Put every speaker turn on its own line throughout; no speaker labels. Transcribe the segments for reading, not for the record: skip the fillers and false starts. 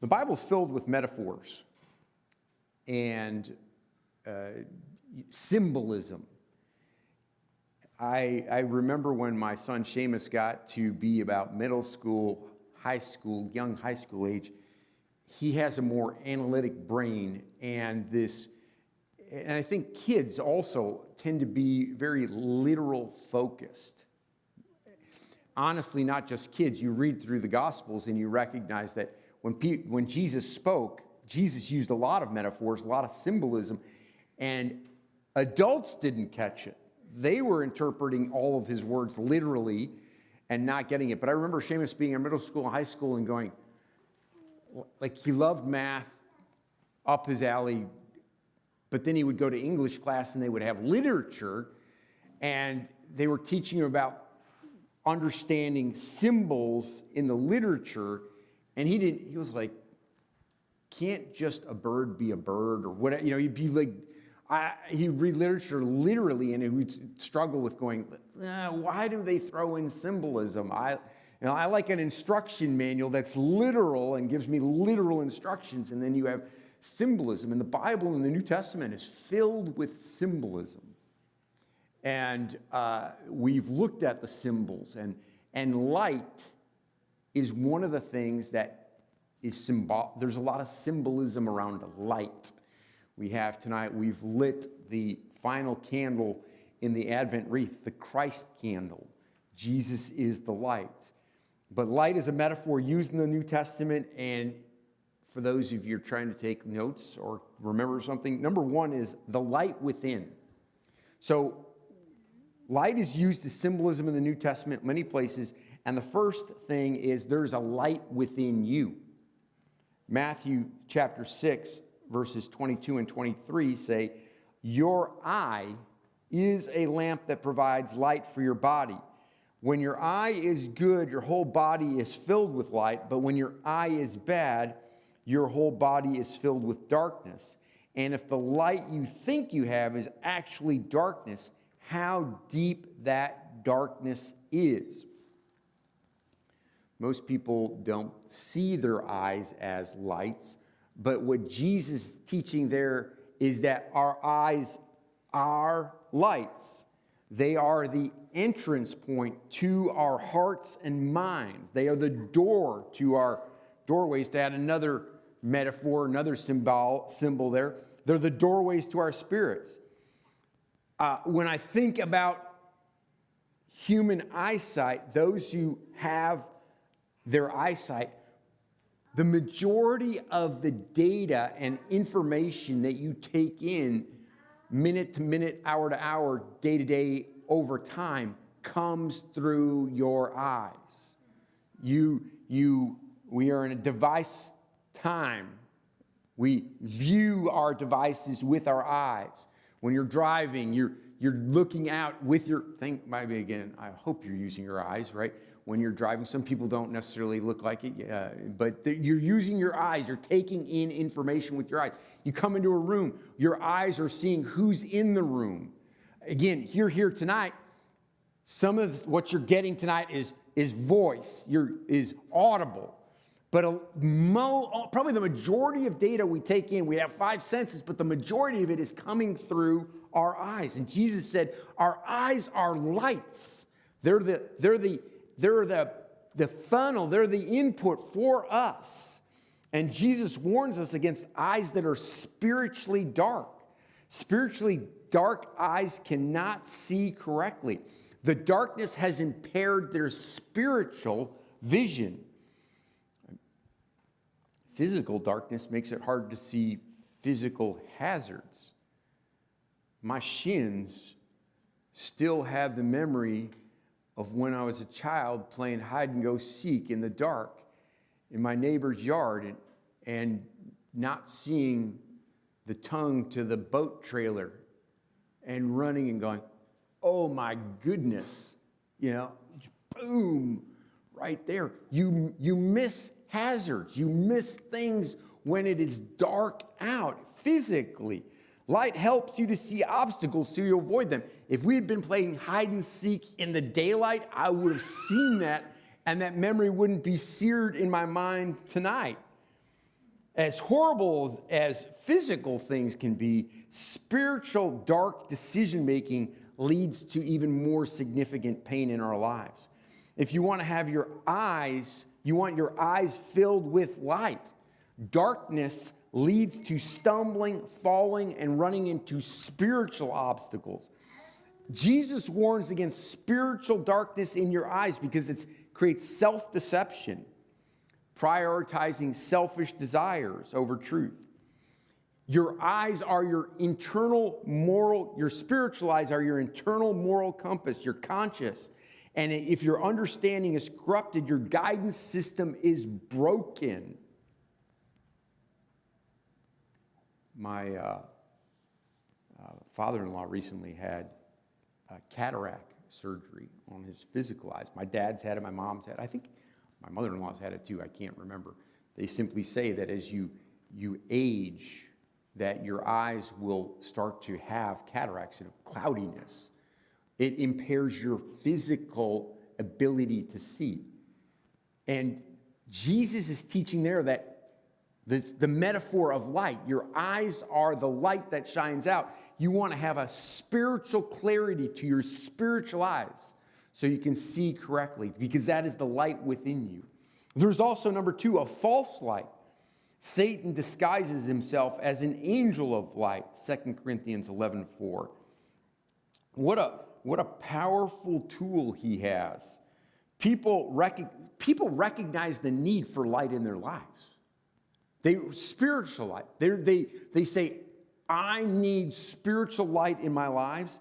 The Bible's filled with metaphors and symbolism. I remember when my son Seamus got to be about middle school, high school, young high school age, he has a more analytic brain, and I think kids also tend to be very literal focused. Honestly, not just kids. You read through the Gospels and you recognize that when Jesus spoke, Jesus used a lot of metaphors, a lot of symbolism, and adults didn't catch it. They were interpreting all of his words literally and not getting it. But I remember Seamus being in middle school and high school and going, like, he loved math, up his alley, but then he would go to English class and they would have literature, and they were teaching him about understanding symbols in the literature, and he was like, can't just a bird be a bird, or whatever, he'd be like, he'd read literature literally, and he would struggle with going, why do they throw in symbolism? I like an instruction manual that's literal and gives me literal instructions, and then you have symbolism. And the Bible in the New Testament is filled with symbolism. And we've looked at the symbols, and light is one of the things that is there's a lot of symbolism around light. We've lit the final candle in the Advent wreath, the Christ candle. Jesus is the light. But light is a metaphor used in the New Testament, and for those of you who are trying to take notes or remember something, number one is the light within. So light is used as symbolism in the New Testament many places, and the first thing is there's a light within you. Matthew chapter 6, verses 22 and 23 say, your eye is a lamp that provides light for your body. When your eye is good, your whole body is filled with light, but when your eye is bad, your whole body is filled with darkness. And if the light you think you have is actually darkness, how deep that darkness is. Most people don't see their eyes as lights, but what Jesus is teaching there is that our eyes are lights. They are the entrance point to our hearts and minds. They are the door to our doorways. To add another metaphor, another symbol there, they're the doorways to our spirits. When I think about human eyesight, those who have their eyesight, the majority of the data and information that you take in minute to minute, hour to hour, day to day, over time, comes through your eyes. We are in a device time. We view our devices with our eyes. When you're driving, you're looking out with your, I hope you're using your eyes, right? When you're driving, some people don't necessarily look like it, but you're using your eyes. You're taking in information with your eyes. You come into a room, your eyes are seeing who's in the room. Again, you're here tonight. Some of what you're getting tonight is voice, is audible. But probably the majority of data we take in, we have 5 senses, but the majority of it is coming through our eyes. And Jesus said, our eyes are lights. They're the funnel, they're the input for us. And Jesus warns us against eyes that are spiritually dark. Spiritually dark eyes cannot see correctly. The darkness has impaired their spiritual vision. Physical darkness makes it hard to see physical hazards. My shins still have the memory of when I was a child playing hide and go seek in the dark in my neighbor's yard and not seeing the tongue to the boat trailer and running and going, oh my goodness, boom, right there. You miss hazards. You miss things when it is dark out physically. Light helps you to see obstacles so you avoid them. If we had been playing hide and seek in the daylight, I would have seen that, and that memory wouldn't be seared in my mind tonight. As horrible as physical things can be, spiritual dark decision-making leads to even more significant pain in our lives. If you want to have your eyes, you want your eyes filled with light. Darkness leads to stumbling, falling, and running into spiritual obstacles. Jesus warns against spiritual darkness in your eyes because it creates self-deception, prioritizing selfish desires over truth. Your eyes are your internal moral, your spiritual eyes are your internal moral compass, your conscience. And if your understanding is corrupted, your guidance system is broken. My father-in-law recently had cataract surgery on his physical eyes. My dad's had it, my mom's had it. I think my mother-in-law's had it too, I can't remember. They simply say that as you age, that your eyes will start to have cataracts and cloudiness. It impairs your physical ability to see. And Jesus is teaching there that the metaphor of light, your eyes are the light that shines out. You want to have a spiritual clarity to your spiritual eyes so you can see correctly, because that is the light within you. There's also, number two, a false light. Satan disguises himself as an angel of light, 2 Corinthians 11:4. What a powerful tool he has. People recognize the need for light in their lives. Spiritual light. They say, I need spiritual light in my lives.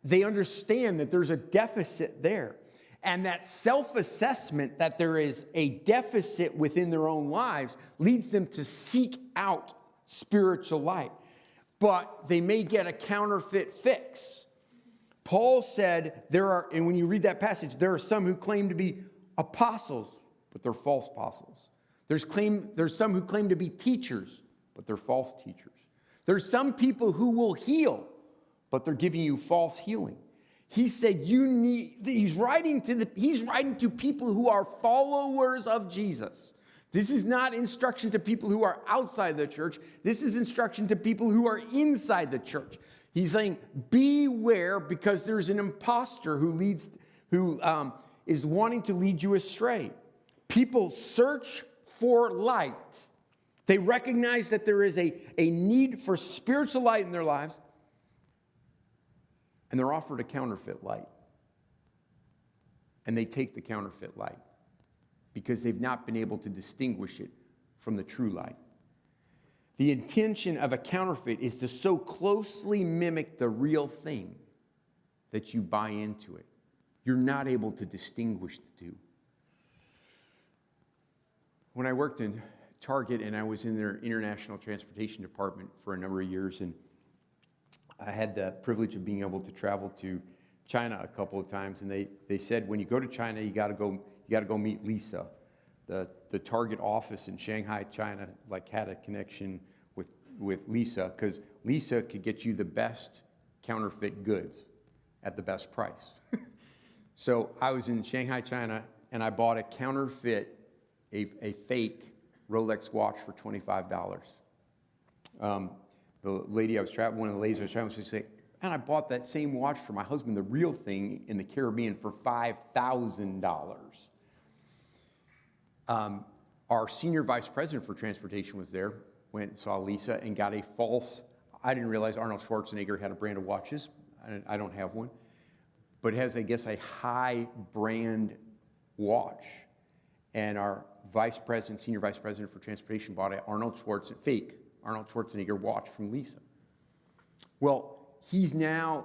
They understand that there's a deficit there. And that self-assessment that there is a deficit within their own lives leads them to seek out spiritual light. But they may get a counterfeit fix. Paul said and when you read that passage, there are some who claim to be apostles, but they're false apostles. There's some who claim to be teachers, but they're false teachers. There's some people who will heal, but they're giving you false healing. He said he's writing to people who are followers of Jesus. This is not instruction to people who are outside the church. This is instruction to people who are inside the church. He's saying, beware, because there's an imposter who is wanting to lead you astray. People search for light. They recognize that there is a need for spiritual light in their lives, and they're offered a counterfeit light. And they take the counterfeit light because they've not been able to distinguish it from the true light. The intention of a counterfeit is to so closely mimic the real thing that you buy into it. You're not able to distinguish the two. When I worked in Target and I was in their international transportation department for a number of years, and I had the privilege of being able to travel to China a couple of times, and they said, when you go to China, you got to go meet Lisa. The Target office in Shanghai, China, had a connection with Lisa, because Lisa could get you the best counterfeit goods at the best price. So I was in Shanghai, China, and I bought a counterfeit, a fake Rolex watch for $25. The lady I was traveling, one of the ladies I was traveling with, she said, and I bought that same watch for my husband, the real thing, in the Caribbean for $5,000. Our senior vice president for transportation was there, went and saw Lisa and got a false, I didn't realize Arnold Schwarzenegger had a brand of watches. I don't have one. But it has, I guess, a high brand watch. And our senior vice president for transportation bought an fake Arnold Schwarzenegger watch from Lisa. Well, he's the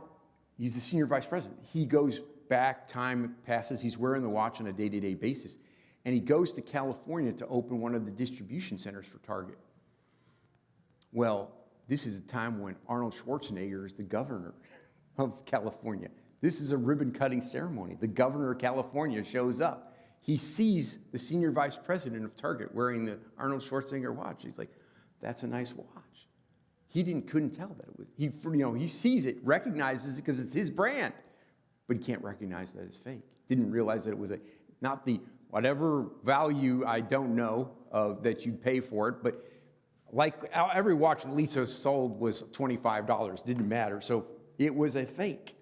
senior vice president. He goes back, time passes, he's wearing the watch on a day-to-day basis. And he goes to California to open one of the distribution centers for Target. Well, this is a time when Arnold Schwarzenegger is the governor of California. This is a ribbon-cutting ceremony. The governor of California shows up. He sees the senior vice president of Target wearing the Arnold Schwarzenegger watch. He's like, that's a nice watch. He couldn't tell that it was. He sees it, recognizes it because it's his brand, but he can't recognize that it's fake. Didn't realize that it was not the whatever value, I don't know, that you'd pay for it, but Like every watch that Lisa sold was $25, didn't matter. So it was a fake.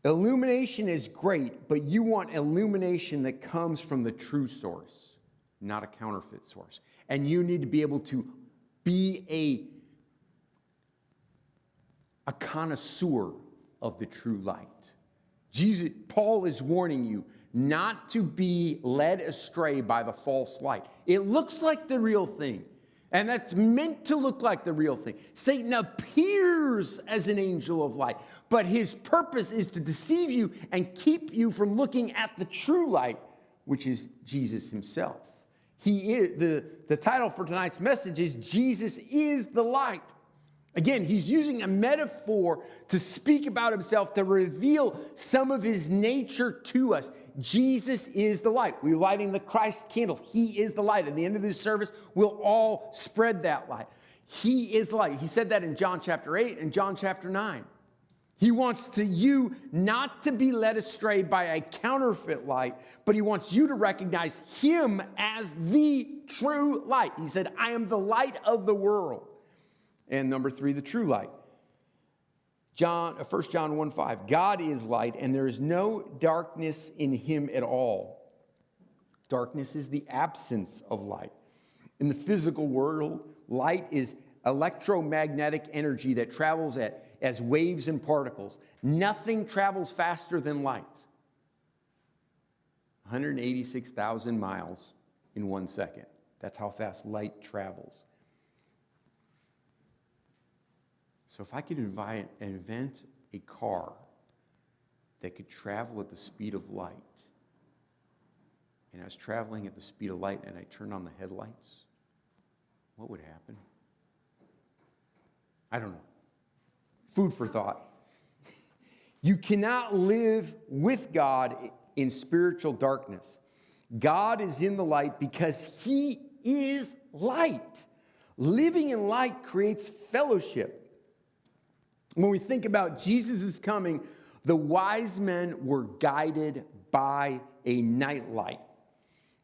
Illumination is great, but you want illumination that comes from the true source, not a counterfeit source. And you need to be able to be a connoisseur of the true light. Paul is warning you not to be led astray by the false light. It looks like the real thing, and that's meant to look like the real thing. Satan appears as an angel of light, but his purpose is to deceive you and keep you from looking at the true light, which is Jesus himself. He is the title for tonight's message is Jesus is the light. Again, he's using a metaphor to speak about himself, to reveal some of his nature to us. Jesus is the light. We're lighting the Christ candle. He is the light. At the end of this service, we'll all spread that light. He is the light. He said that in John chapter 8 and John chapter 9. He wants you not to be led astray by a counterfeit light, but he wants you to recognize him as the true light. He said, I am the light of the world. And number 3, the true light. 1 John 1:5, God is light, and there is no darkness in him at all. Darkness is the absence of light. In the physical world, light is electromagnetic energy that travels as waves and particles. Nothing travels faster than light. 186,000 miles in 1 second. That's how fast light travels. So if I could invent a car that could travel at the speed of light, and I was traveling at the speed of light and I turned on the headlights, what would happen? I don't know. Food for thought. You cannot live with God in spiritual darkness. God is in the light because he is light. Living in light creates fellowship. When we think about Jesus' coming, the wise men were guided by a nightlight.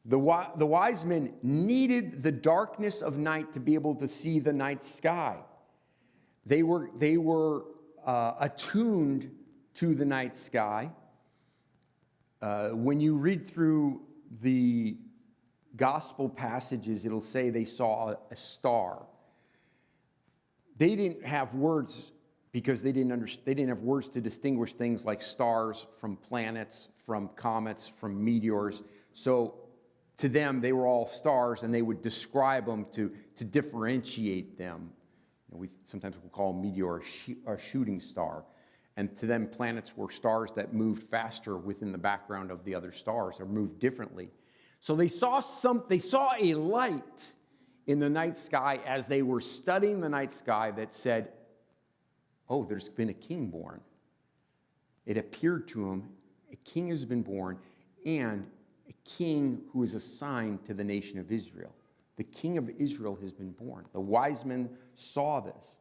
The wise men needed the darkness of night to be able to see the night sky. They were attuned to the night sky. When you read through the gospel passages, it'll say they saw a star. They didn't have words because they didn't have words to distinguish things like stars from planets, from comets, from meteors. So to them, they were all stars, and they would describe them to differentiate them. Sometimes we'll call a meteor a shooting star. And to them, planets were stars that moved faster within the background of the other stars or moved differently. So they saw a light in the night sky as they were studying the night sky that said, oh, there's been a king born. It appeared to him, a king has been born, and a king who is assigned to the nation of Israel. The king of Israel has been born. The wise men saw this.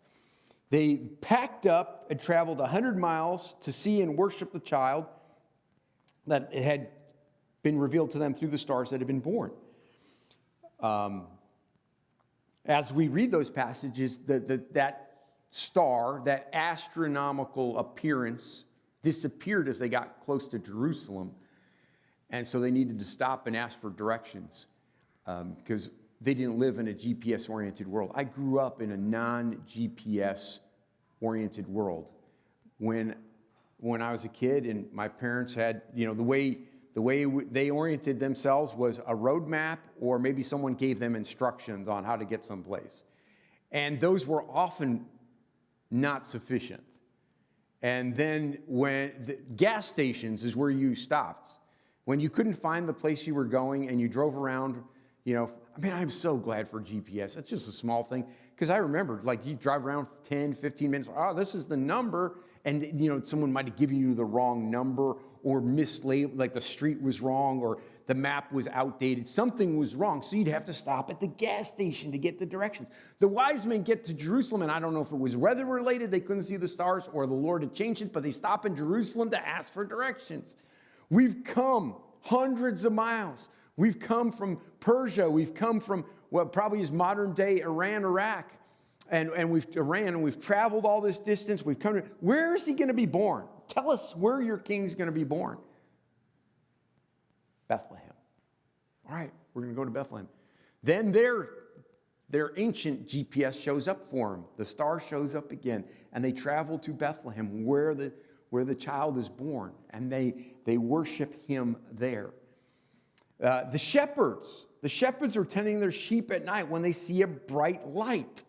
They packed up and traveled 100 miles to see and worship the child that had been revealed to them through the stars that had been born. As we read those passages, that star, that astronomical appearance, disappeared as they got close to Jerusalem. And so they needed to stop and ask for directions because they didn't live in a GPS-oriented world. I grew up in a non-GPS-oriented world. When I was a kid and my parents had, the way they oriented themselves was a road map, or maybe someone gave them instructions on how to get someplace. And those were often not sufficient. And then when the gas stations is where you stopped. When you couldn't find the place you were going and you drove around, I'm so glad for GPS. It's just a small thing. Because I remember, you drive around 10, 15 minutes, this is the number, and, someone might have given you the wrong number or mislabeled, like the street was wrong or the map was outdated. Something was wrong, so you'd have to stop at the gas station to get the directions. The wise men get to Jerusalem, and I don't know if it was weather-related, they couldn't see the stars, or the Lord had changed it, but they stop in Jerusalem to ask for directions. We've come hundreds of miles. We've come from Persia. We've come from what probably is modern day Iran, Iraq. And we've traveled all this distance. We've come to, where is he going to be born? Tell us where your king's going to be born. Bethlehem. All right, we're going to go to Bethlehem. Then their ancient GPS shows up for them. The star shows up again, and they travel to Bethlehem, where the child is born, and they worship him there. The shepherds are tending their sheep at night when they see a bright light.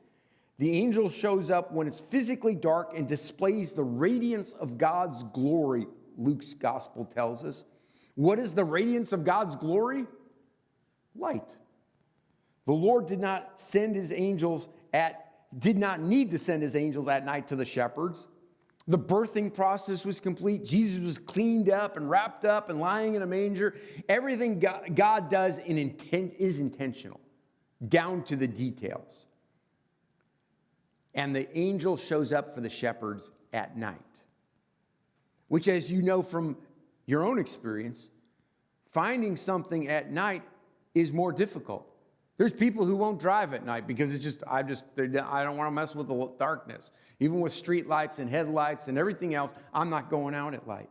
The angel shows up when it's physically dark and displays the radiance of God's glory, Luke's gospel tells us. What is the radiance of God's glory? Light. The Lord did not need to send his angels at night to the shepherds. The birthing process was complete. Jesus was cleaned up and wrapped up and lying in a manger. Everything God does is intentional, down to the details. And the angel shows up for the shepherds at night, which, as you know from your own experience, finding something at night is more difficult. There's people who won't drive at night because I don't want to mess with the darkness. Even with street lights and headlights and everything else, I'm not going out at light.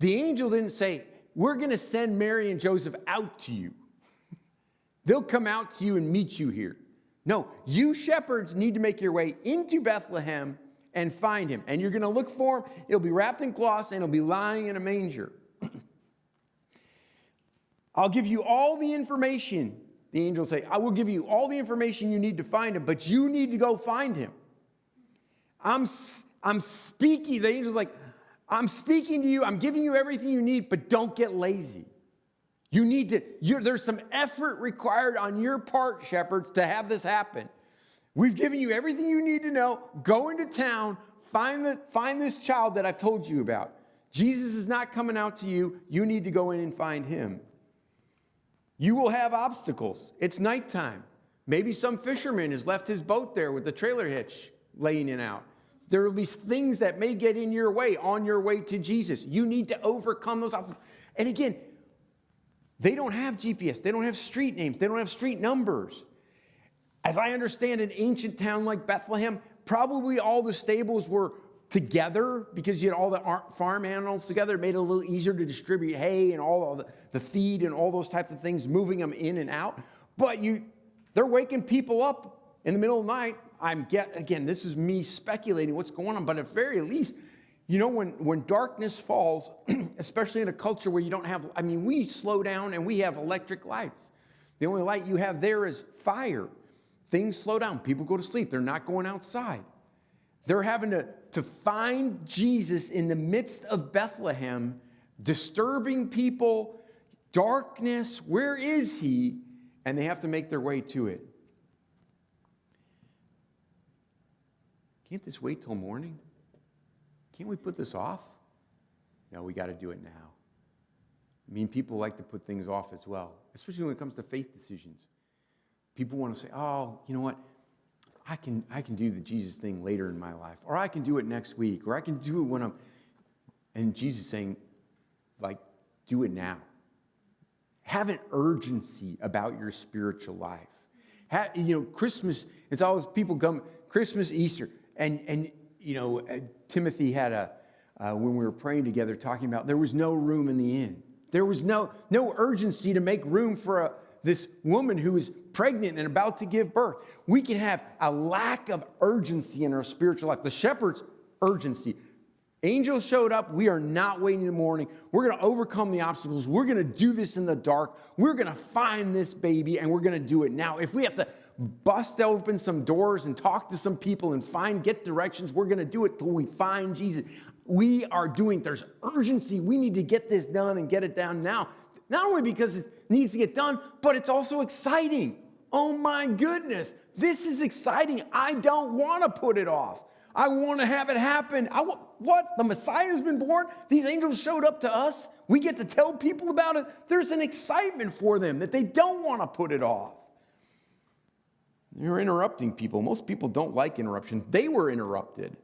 The angel didn't say, we're going to send Mary and Joseph out to you. They'll come out to you and meet you here. No, you shepherds need to make your way into Bethlehem and find him. And you're going to look for him. It'll be wrapped in cloths and he'll be lying in a manger. I'll give you all the information, the angels say. I will give you all the information you need to find him, but you need to go find him. I'm speaking, the angel's like, I'm speaking to you, I'm giving you everything you need, but don't get lazy. There's some effort required on your part, shepherds, to have this happen. We've given you everything you need to know. Go into town, find this child that I've told you about. Jesus is not coming out to you. You need to go in and find him. You will have obstacles. It's nighttime. Maybe some fisherman has left his boat there with the trailer hitch laying it out. There will be things that may get in your way on your way to Jesus. You need to overcome those obstacles. And again, they don't have GPS. They don't have street names. They don't have street numbers. As I understand, an ancient town like Bethlehem, probably all the stables were together because you had all the farm animals together. It made it a little easier to distribute hay and all the feed and all those types of things, moving them in and out. But they're waking people up in the middle of the night. Again, this is me speculating what's going on, but at very least, when darkness falls, especially in a culture where you don't have, we slow down and we have electric lights. The only light you have there is fire. Things slow down. People go to sleep. They're not going outside. They're having to find Jesus in the midst of Bethlehem, disturbing people, darkness. Where is he? And they have to make their way to it. Can't this wait till morning? Can't we put this off? No, we got to do it now. People like to put things off as well, especially when it comes to faith decisions. People want to say, oh, you know what? I can do the Jesus thing later in my life, or I can do it next week, or I can do it when I'm... And Jesus is saying, do it now. Have an urgency about your spiritual life. Christmas, it's always people come, Christmas, Easter, and Timothy had when we were praying together, talking about there was no room in the inn. There was no urgency to make room for this woman who is pregnant and about to give birth. We can have a lack of urgency in our spiritual life. The shepherd's urgency. Angels showed up. We are not waiting in the morning. We're going to overcome the obstacles. We're going to do this in the dark. We're going to find this baby, and we're going to do it now. If we have to bust open some doors and talk to some people and get directions, we're going to do it till we find Jesus. There's urgency. We need to get this done and get it down now. Not only because it needs to get done, but it's also exciting. Oh my goodness, this is exciting. I don't want to put it off. I want to have it happen. What? The Messiah has been born? These angels showed up to us. We get to tell people about it. There's an excitement for them that they don't want to put it off. You're interrupting people. Most people don't like interruption. They were interrupted.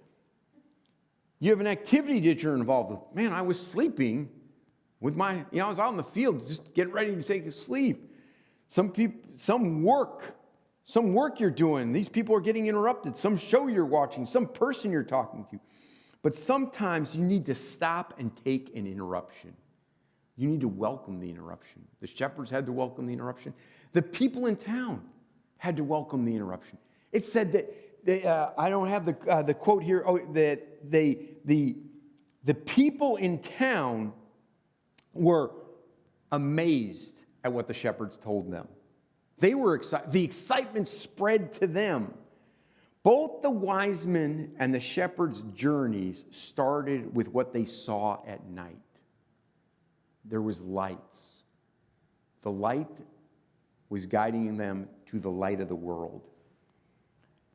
You have an activity that you're involved with. Man, I was sleeping with I was out in the field just getting ready to take a sleep. some work you're doing. These people are getting interrupted. Some show you're watching, some person you're talking to. But sometimes you need to stop and take an interruption. You need to welcome the interruption. The shepherds had to welcome the interruption. The people in town had to welcome the interruption. It said that I don't have the quote here. That the people in town were amazed at what the shepherds told them. They were excited. The excitement spread to them. Both the wise men and the shepherds' journeys started with what they saw at night. There was lights. The light was guiding them to the light of the world.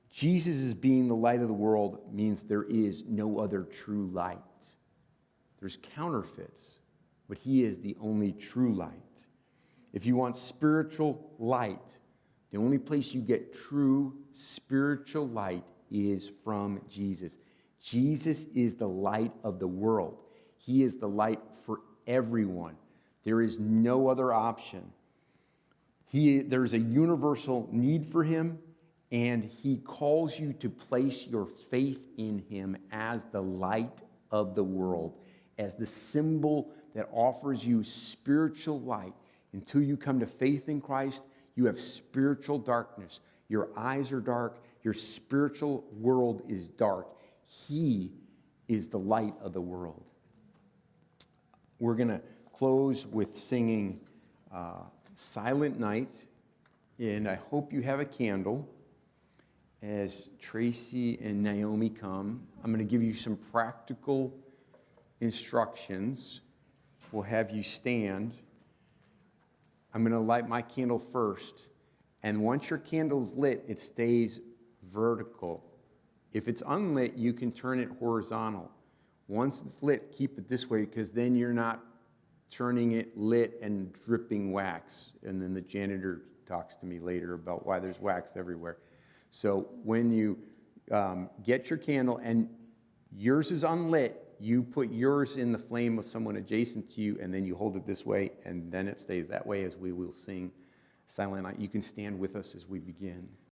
Jesus being the light of the world means there is no other true light. There's counterfeits, but he is the only true light. If you want spiritual light, the only place you get true spiritual light is from Jesus. Jesus is the light of the world. He is the light for everyone. There is no other option. There's a universal need for him, and he calls you to place your faith in him as the light of the world, as the symbol that offers you spiritual light. Until you come to faith in Christ, you have spiritual darkness. Your eyes are dark. Your spiritual world is dark. He is the light of the world. We're going to close with singing Silent Night, and I hope you have a candle as Tracy and Naomi come. I'm going to give you some practical instructions. We'll have you stand. I'm going to light my candle first, and once your candle's lit, it stays vertical. If it's unlit, you can turn it horizontal. Once it's lit, keep it this way, because then you're not turning it lit and dripping wax. And then the janitor talks to me later about why there's wax everywhere. So when you get your candle and yours is unlit, you put yours in the flame of someone adjacent to you, and then you hold it this way, and then it stays that way as we will sing Silent Night. You can stand with us as we begin.